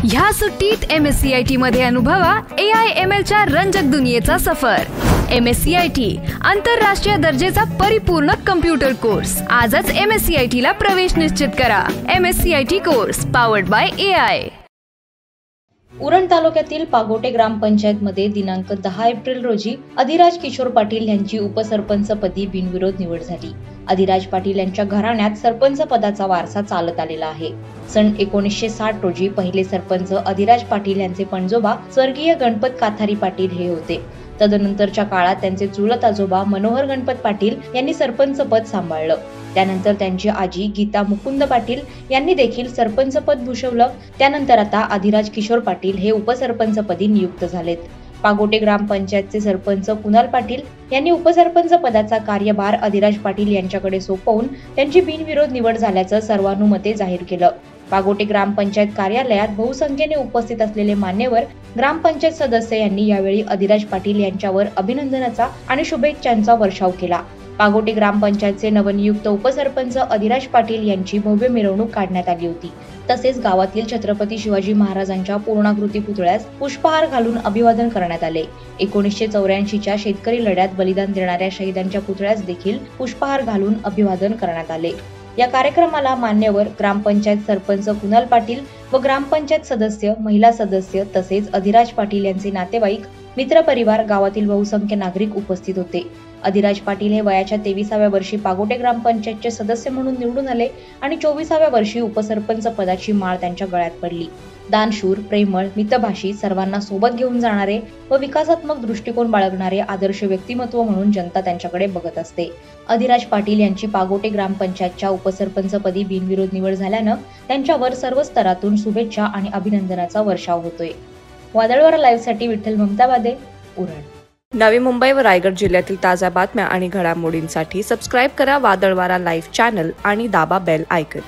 ह्या सुट्टीत MSCIT मध्ये अनुभवा AI/ML च्या रंजक दुनियेचा सफर। MSCIT आंतरराष्ट्रीय दर्जेचा परिपूर्ण कम्प्युटर कोर्स। आजच MSCIT ला प्रवेश निश्चित करा। MSCIT course powered by AI। Uran तालुक्यातील पागोटे ग्रामपंचायतमध्ये दिनांक 10 एप्रिल रोजी अधिराज किशोर पाटील यांची उपसरपंचपदी बिनविरोध निवड झाली। अधिराज पाटील यांच्या घराण्यात सरपंच पदाचा वारसा चालत आलेला आहे। सन 1960 रोजी पहिले सरपंच अधिराज पाटील यांचे पणजोबा स्वर्गीय गणपत काथारी पाटील हे होते। तदनंतरच्या काळात त्यांचे चुलत आजोबा मनोहर गणपत पाटील यांनी सरपंच पद सांभाळलं। त्यानंतर त्यांची आजी गीता मुकुंद पाटील यांनी देखील सरपंच पद भूषवलं। त्यानंतर आता अधिराज किशोर पाटील हे उपसरपंचपदी नियुक्त झालेत। पागोटे ग्रामपंचायतचे सरपंच कुणाल पाटील यांनी उपसरपंच पदाचा कार्यभार अधिराज पाटील यांच्याकडे सोपवून त्यांची बिनविरोध निवड झाल्याचं सर्वानुमते जाहीर केलं। पागोटे ग्रामपंचायत कार्यालयात बहुसंख्येने उपस्थित असलेले मान्यवर ग्रामपंचायत सदस्य यांनी यावेळी अधिराज पाटील यांच्यावर अभिनंदनाचा आणि शुभेच्छांचा वर्षाव केला। पागोटे ग्रामपंचायतचे नवनियुक्त उपसरपंच अधिराज पाटील यांची भव्य मिरवणूक काढण्यात आली होती। तसेच गावातील छत्रपती शिवाजी महाराजांच्या पूर्णाकृती पुतळ्यास पुष्पहार घालून अभिवादन करण्यात आले। 1984च्या शेतकरी लढ्यात बलिदान देणाऱ्या शहीदांच्या पुतळ्यास देखील पुष्पहार घालून अभिवादन करण्यात आले। या कार्यक्रमाला मान्यवर ग्रामपंचायत सरपंच कुणाल पाटील व ग्रामपंचायत सदस्य, महिला सदस्य तसेच अधिराज पाटील यांचे नातेवाईक, मित्रपरिवार, गावातील बहुसंख्य नागरिक उपस्थित होते। अधिराज पाटील हे वयाच्या 23व्या वर्षी पागोटे ग्रामपंचायतचे सदस्य म्हणून निवडून आले आणि 24व्या वर्षी उपसरपंच पदाची माळ त्यांच्या गळ्यात पडली। दानशूर, प्रेमळ, मितभाषी, सर्वांना सोबत घेऊन जाणारे व विकासात्मक दृष्टिकोन बाळगणारे आदर्श व्यक्तिमत्व म्हणून जनता त्यांच्याकडे बघत असते। अधिराज पाटील यांची पागोटे ग्रामपंचायतच्या उपसरपंचपदी बिनविरोध निवड झाल्यानं त्यांच्यावर सर्व स्तरातून शुभेच्छा आणि अभिनंदनाचा वर्षाव होतोय। वादळवारा लाईव्ह साठी विठ्ठल ममताबादे, उरण। नवी मुंबई व रायगड जिल्ह्यातील ताज्या बातम्या आणि घडामोडींसाठी सबस्क्राईब करा वादळवारा लाईव्ह चॅनल आणि दाबा बेल आयकॉन।